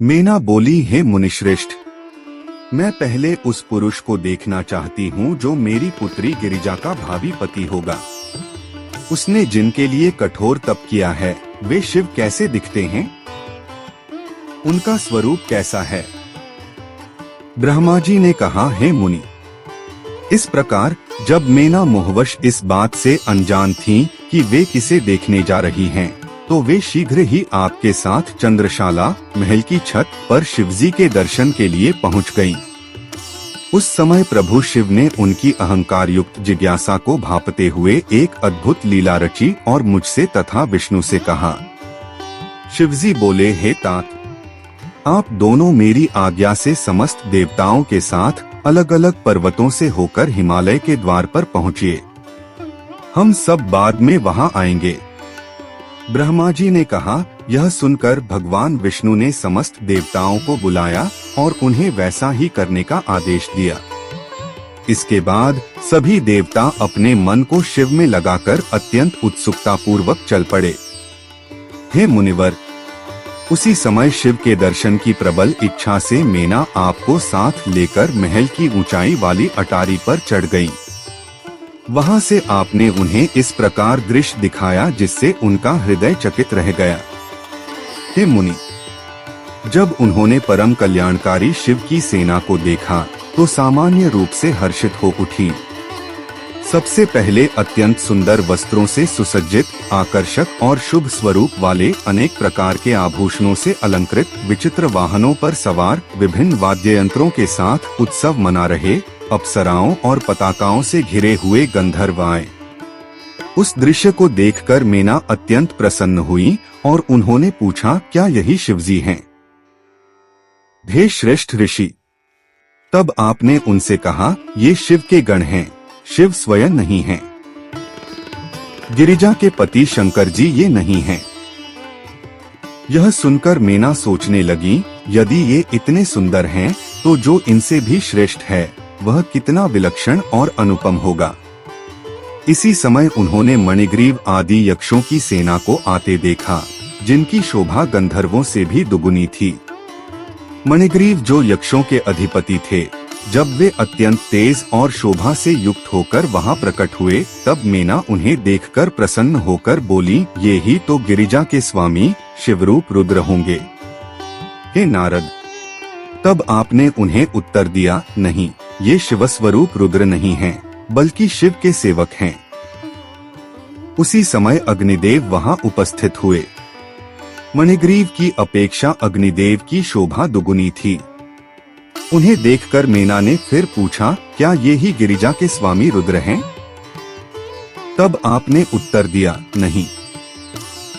मीना बोली, हे मुनिश्रेष्ठ, मैं पहले उस पुरुष को देखना चाहती हूँ जो मेरी पुत्री गिरिजा का भावी पति होगा। उसने जिनके लिए कठोर तप किया है वे शिव कैसे दिखते हैं? उनका स्वरूप कैसा है? ब्रह्मा जी ने कहा, हे मुनि, इस प्रकार जब मीना मोहवश इस बात से अनजान थीं कि वे किसे देखने जा रही हैं, तो वे शीघ्र ही आपके साथ चंद्रशाला महल की छत पर शिवजी के दर्शन के लिए पहुंच गईं। उस समय प्रभु शिव ने उनकी अहंकार युक्त जिज्ञासा को भांपते हुए एक अद्भुत लीला रची और मुझसे तथा विष्णु से कहा। शिवजी बोले, हे तात, आप दोनों मेरी आज्ञा से समस्त देवताओं के साथ अलग अलग पर्वतों से होकर हिमालय के द्वार पर पहुँचिए। हम सब बाद में वहां आएंगे। ब्रह्मा जी ने कहा। यह सुनकर भगवान विष्णु ने समस्त देवताओं को बुलाया और उन्हें वैसा ही करने का आदेश दिया। इसके बाद सभी देवता अपने मन को शिव में लगाकर अत्यंत उत्सुकता पूर्वक चल पड़े। हे मुनिवर, उसी समय शिव के दर्शन की प्रबल इच्छा से मीना आपको साथ लेकर महल की ऊंचाई वाली अटारी पर चढ़ गईं। वहां से आपने उन्हें इस प्रकार दृश्य दिखाया जिससे उनका हृदय चकित रह गया। हे मुनि, जब उन्होंने परम कल्याणकारी शिव की सेना को देखा तो सामान्य रूप से हर्षित हो उठी। सबसे पहले अत्यंत सुंदर वस्त्रों से सुसज्जित, आकर्षक और शुभ स्वरूप वाले अनेक प्रकार के आभूषणों से अलंकृत विचित्र वाहनों पर सवार विभिन्न वाद्य यंत्रों के साथ उत्सव मना रहे अप्सराओं और पताकाओं से घिरे हुए गंधर्व आए। उस दृश्य को देखकर मीना अत्यंत प्रसन्न हुई और उन्होंने पूछा, क्या यही शिवजी हैं? हे श्रेष्ठ ऋषि, तब आपने उनसे कहा, ये शिव के गण हैं, शिव स्वयं नहीं हैं। गिरिजा के पति शंकर जी ये नहीं हैं। यह सुनकर मीना सोचने लगी, यदि ये इतने सुंदर हैं तो जो इनसे भी श्रेष्ठ है वह कितना विलक्षण और अनुपम होगा। इसी समय उन्होंने मणिग्रीव आदि यक्षों की सेना को आते देखा, जिनकी शोभा गंधर्वों से भी दुगुनी थी। मणिग्रीव जो यक्षों के अधिपति थे, जब वे अत्यंत तेज और शोभा से युक्त होकर वहां प्रकट हुए, तब मीना उन्हें देखकर प्रसन्न होकर बोली, ये ही तो गिरिजा के स्वामी शिवरूप रुद्र होंगे। हे नारद, तब आपने उन्हें उत्तर दिया, नहीं, ये शिवस्वरूप रुद्र नहीं हैं, बल्कि शिव के सेवक हैं। उसी समय अग्निदेव वहां उपस्थित हुए। मणिग्रीव की अपेक्षा अग्निदेव की शोभा दुगुनी थी। उन्हें देखकर मीना ने फिर पूछा, क्या ये ही गिरिजा के स्वामी रुद्र हैं? तब आपने उत्तर दिया, नहीं।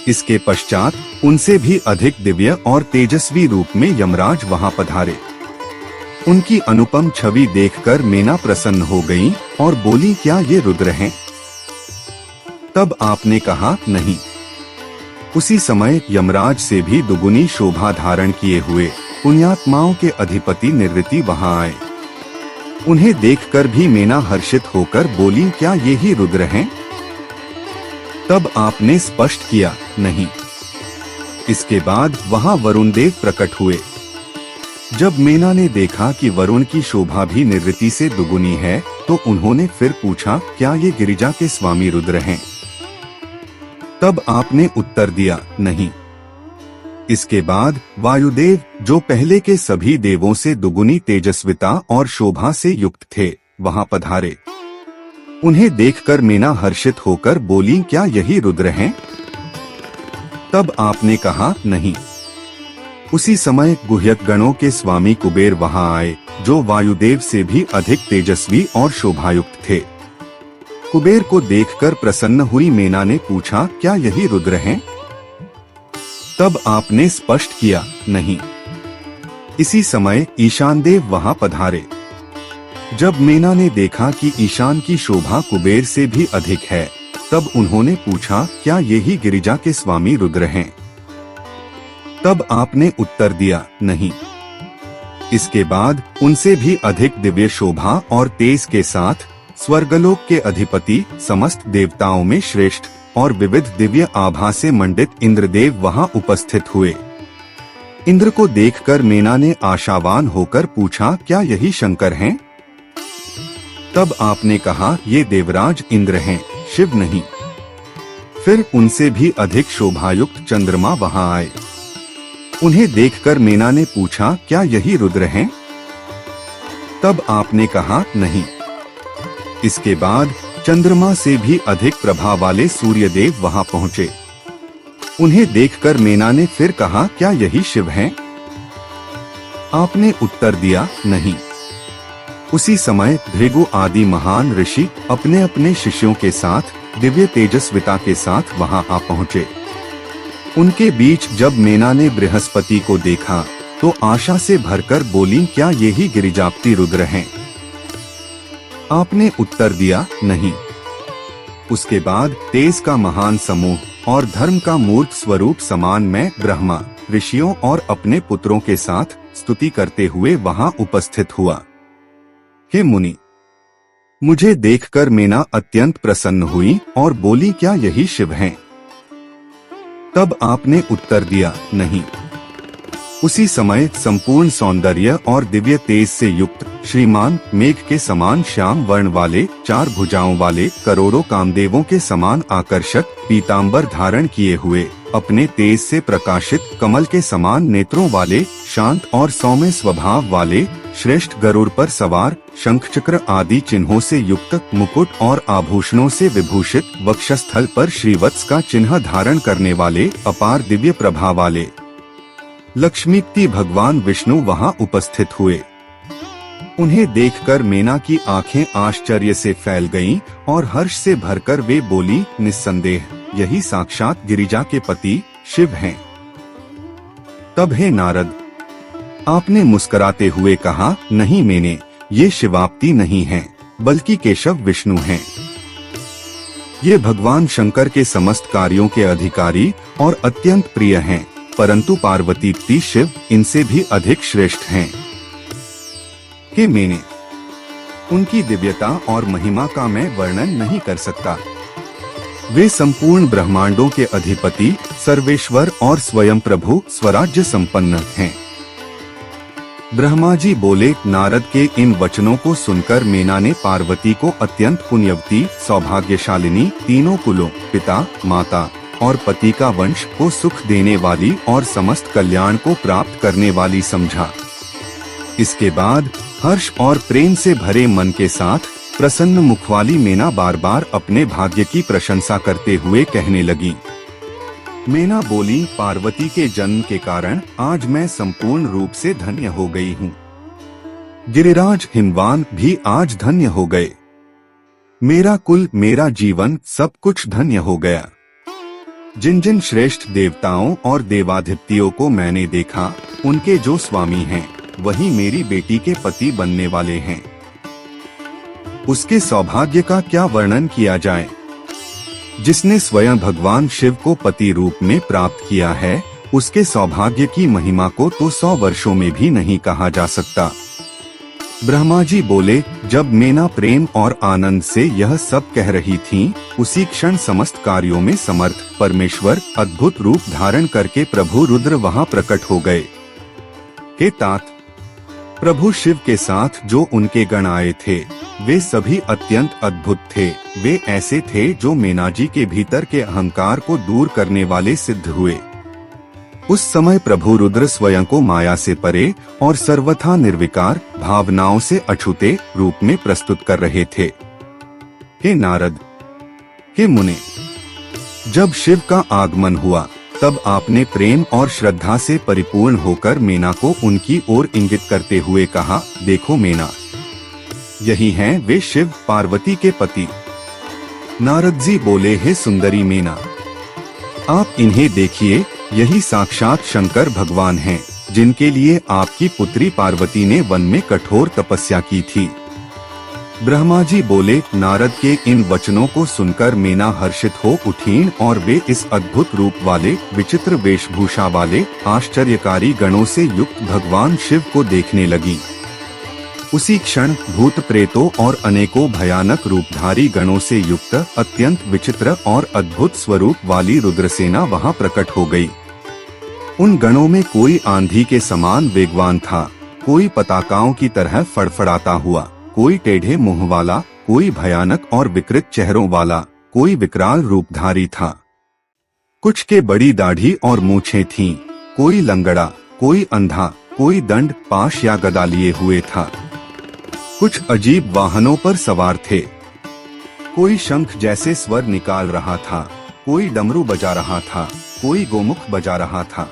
इसके पश्चात उनसे भी अधिक दिव्य और तेजस्वी रूप में यमराज वहां पधारे। उनकी अनुपम छवि देखकर मीना प्रसन्न हो गईं और बोली, क्या ये रुद्र हैं? तब आपने कहा, नहीं। उसी समय यमराज से भी दुगुनी शोभा धारण किए हुए पुण्यात्माओं के अधिपति निवृत्ति वहां आए। उन्हें देखकर भी मीना हर्षित होकर बोली, क्या ये ही रुद्र हैं? तब आपने स्पष्ट किया, नहीं। इसके बाद वहां वरुण देव प्रकट हुए। जब मीना ने देखा कि वरुण की शोभा भी निवृत्ति से दुगुनी है, तो उन्होंने फिर पूछा, क्या ये गिरिजा के स्वामी रुद्र हैं? तब आपने उत्तर दिया, नहीं। इसके बाद वायुदेव, जो पहले के सभी देवों से दुगुनी तेजस्विता और शोभा से युक्त थे, वहां पधारे। उन्हें देखकर मीना हर्षित होकर बोली, क्या यही रुद्र हैं? तब आपने कहा, नहीं। उसी समय गुह्यक गणों के स्वामी कुबेर वहां आए, जो वायुदेव से भी अधिक तेजस्वी और शोभायुक्त थे। कुबेर को देखकर प्रसन्न हुई मीना ने पूछा, क्या यही रुद्र हैं? तब आपने स्पष्ट किया, नहीं। इसी समय ईशान देव वहां पधारे। जब मीना ने देखा कि ईशान की शोभा कुबेर से भी अधिक है, तब उन्होंने पूछा, क्या ये ही गिरिजा के स्वामी रुद्र हैं? तब आपने उत्तर दिया, नहीं। इसके बाद उनसे भी अधिक दिव्य शोभा और तेज के साथ स्वर्गलोक के अधिपति, समस्त देवताओं में श्रेष्ठ और विविध दिव्य आभा से मंडित इंद्रदेव वहां उपस्थित हुए। इंद्र को देखकर मीना ने आशावान होकर पूछा, क्या यही शंकर हैं? तब आपने कहा, ये देवराज इंद्र हैं, शिव नहीं। फिर उनसे भी अधिक शोभायुक्त चंद्रमा वहां आए। उन्हें देखकर मीना ने पूछा, क्या यही रुद्र हैं? तब आपने कहा, नहीं। इसके बाद चंद्रमा से भी अधिक प्रभाव वाले सूर्यदेव वहां पहुंचे। उन्हें देखकर मीना ने फिर कहा, क्या यही शिव हैं? आपने उत्तर दिया, नहीं। उसी समय भृगु आदि महान ऋषि अपने अपने शिष्यों के साथ दिव्य तेजस्विता के साथ वहां आ पहुंचे। उनके बीच जब मीना ने बृहस्पति को देखा तो आशा से भरकर बोली, क्या यही गिरिजापति रुद्र हैं? आपने उत्तर दिया, नहीं। उसके बाद तेज का महान समूह और धर्म का मूर्त स्वरूप समान मैं ब्रह्मा, ऋषियों और अपने पुत्रों के साथ स्तुति करते हुए वहां उपस्थित हुआ। हे मुनि, मुझे देखकर मीना अत्यंत प्रसन्न हुई और बोली, क्या यही शिव हैं? तब आपने उत्तर दिया, नहीं। उसी समय संपूर्ण सौंदर्य और दिव्य तेज से युक्त श्रीमान मेघ के समान श्याम वर्ण वाले, 4 भुजाओं वाले, करोड़ों कामदेवों के समान आकर्षक पीतांबर धारण किए हुए, अपने तेज से प्रकाशित कमल के समान नेत्रों वाले, शांत और सौम्य स्वभाव वाले, श्रेष्ठ गरुड़ पर सवार, शंख चक्र आदि चिन्हों से युक्त, मुकुट और आभूषणों से विभूषित, वक्षस्थल पर श्रीवत्स का चिन्ह धारण करने वाले, अपार दिव्य प्रभा वाले लक्ष्मीपति भगवान विष्णु वहां उपस्थित हुए। उन्हें देखकर मीना की आंखें आश्चर्य से फैल गईं और हर्ष से भरकर वे बोली, निस्संदेह यही साक्षात गिरिजा के पति शिव हैं। तब हे नारद, आपने मुस्कुराते हुए कहा, नहीं मैंने, ये शिवापति नहीं हैं, बल्कि केशव विष्णु हैं। ये भगवान शंकर के समस्त कार्यों के अधिकारी और अत्यंत प्रिय हैं, परंतु पार्वतीपति शिव इनसे भी अधिक श्रेष्ठ हैं। हे मैंने, उनकी दिव्यता और महिमा का मैं वर्णन नहीं कर सकता। वे संपूर्ण ब्रह्मांडों के अधिपति, सर्वेश्वर और स्वयं प्रभु स्वराज्य संपन्न हैं। ब्रह्मा जी बोले, नारद के इन वचनों को सुनकर मीना ने पार्वती को अत्यंत पुण्यवती, सौभाग्यशालिनी, तीनों कुलों, पिता, माता और पति का वंश को सुख देने वाली और समस्त कल्याण को प्राप्त करने वाली समझा। इसके बाद हर्ष और प्रेम से भरे मन के साथ प्रसन्न मुख वाली मीना बार बार अपने भाग्य की प्रशंसा करते हुए कहने लगी। मीना बोली, पार्वती के जन्म के कारण आज मैं संपूर्ण रूप से धन्य हो गई हूँ। गिरिराज हिमवान भी आज धन्य हो गए। मेरा कुल, मेरा जीवन, सब कुछ धन्य हो गया। जिन जिन श्रेष्ठ देवताओं और देवाधिपतियों को मैंने देखा, उनके जो स्वामी हैं, वही मेरी बेटी के पति बनने वाले हैं। उसके सौभाग्य का क्या वर्णन किया जाए। जिसने स्वयं भगवान शिव को पति रूप में प्राप्त किया है, उसके सौभाग्य की महिमा को तो 100 वर्षों में भी नहीं कहा जा सकता। ब्रह्मा जी बोले, जब मीना प्रेम और आनंद से यह सब कह रही थीं, उसी क्षण समस्त कार्यों में समर्थ परमेश्वर अद्भुत रूप धारण करके प्रभु रुद्र वहां प्रकट हो गए। हे तात, प्रभु शिव के साथ जो उनके गण आए थे, वे सभी अत्यंत अद्भुत थे। वे ऐसे थे जो मीना जी के भीतर के अहंकार को दूर करने वाले सिद्ध हुए। उस समय प्रभु रुद्र स्वयं को माया से परे और सर्वथा निर्विकार, भावनाओं से अछूते रूप में प्रस्तुत कर रहे थे। हे नारद, हे मुने, जब शिव का आगमन हुआ, तब आपने प्रेम और श्रद्धा से परिपूर्ण होकर मीना को उनकी ओर इंगित करते हुए कहा, देखो मीना, यही हैं वे शिव पार्वती के पति। नारद जी बोले, हे सुंदरी मीना, आप इन्हें देखिए, यही साक्षात शंकर भगवान हैं, जिनके लिए आपकी पुत्री पार्वती ने वन में कठोर तपस्या की थी। ब्रह्मा जी बोले, नारद के इन वचनों को सुनकर मीना हर्षित हो उठीं और वे इस अद्भुत रूप वाले, विचित्र वेशभूषा वाले, आश्चर्यकारी गणों से युक्त भगवान शिव को देखने लगी। उसी क्षण भूत प्रेतों और अनेकों भयानक रूपधारी गणों से युक्त अत्यंत विचित्र और अद्भुत स्वरूप वाली रुद्रसेना वहां प्रकट हो गई। उन गणों में कोई आंधी के समान वेगवान था, कोई पताकाओं की तरह फड़फड़ाता हुआ, कोई टेढ़े मुंह वाला, कोई भयानक और विकृत चेहरों वाला, कोई विकराल रूपधारी था। कुछ के बड़ी दाढ़ी और मूछें थीं, कोई लंगड़ा, कोई अंधा, कोई दंड, पाश या गदा लिए हुए था। कुछ अजीब वाहनों पर सवार थे, कोई शंख जैसे स्वर निकाल रहा था, कोई डमरू बजा रहा था, कोई गोमुख बजा रहा था।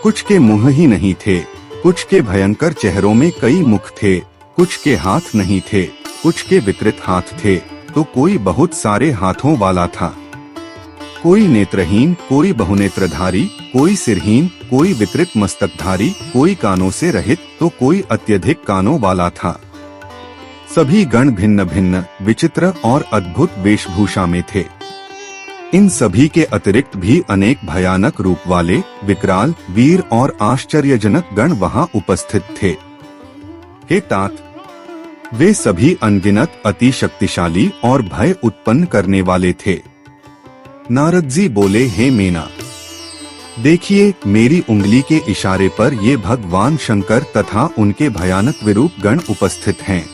कुछ के मुंह ही नहीं थे, कुछ के भयंकर चेहरों में कई मुख थे, कुछ के हाथ नहीं थे, कुछ के विकृत हाथ थे, तो कोई बहुत सारे हाथों वाला था। कोई नेत्रहीन, कोई बहुनेत्रधारी, कोई सिरहीन, कोई विकृत मस्तकधारी, कोई कानों से रहित, तो कोई अत्यधिक कानों वाला था। सभी गण भिन्न भिन्न, विचित्र और अद्भुत वेशभूषा में थे। इन सभी के अतिरिक्त भी अनेक भयानक रूप वाले, विकराल, वीर और आश्चर्यजनक गण वहां उपस्थित थे। हे तात, वे सभी अनगिनत, अति शक्तिशाली और भय उत्पन्न करने वाले थे। नारद जी बोले, हे मेना, देखिए, मेरी उंगली के इशारे पर ये भगवान शंकर तथा उनके भयानक विरूप गण उपस्थित हैं।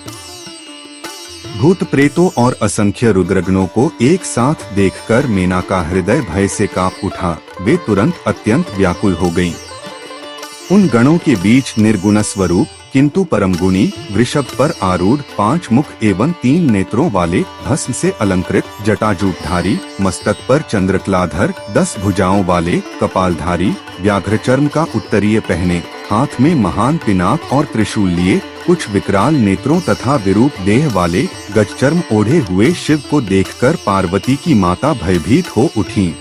भूत प्रेतों और असंख्य रुद्रगणों को एक साथ देखकर मेना का हृदय भय से कांप उठा। वे तुरंत अत्यंत व्याकुल हो गईं। उन गणों के बीच निर्गुण स्वरूप किंतु परम गुणी, वृषभ पर आरूढ़, 5 मुख एवं 3 नेत्रों वाले, भस्म से अलंकृत, जटाजूटधारी, मस्तक पर चंद्रकलाधर, 10 भुजाओं वाले, कपालधारी, व्याघ्र चर्म का उत्तरीय पहने, हाथ में महान पिनाक और त्रिशूल लिए, कुछ विकराल नेत्रों तथा विरूप देह वाले, गजचर्म ओढ़े हुए शिव को देखकर पार्वती की माता भयभीत हो उठी।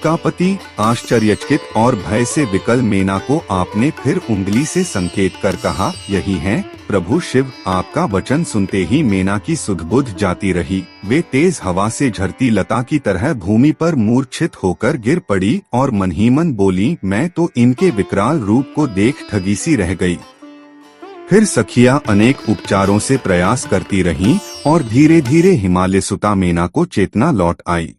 कापति, आश्चर्यचकित और भय से विकल मेना को आपने फिर उंगली से संकेत कर कहा, यही है प्रभु शिव। आपका वचन सुनते ही मेना की सुध-बुध जाती रही। वे तेज हवा से झरती लता की तरह भूमि पर मूर्छित होकर गिर पड़ी और मन ही मन बोली, मैं तो इनके विकराल रूप को देख ठगी सी रह गई। फिर सखियां अनेक उपचारों से प्रयास करती रहीं और धीरे धीरे हिमालय सुता मेना को चेतना लौट आई।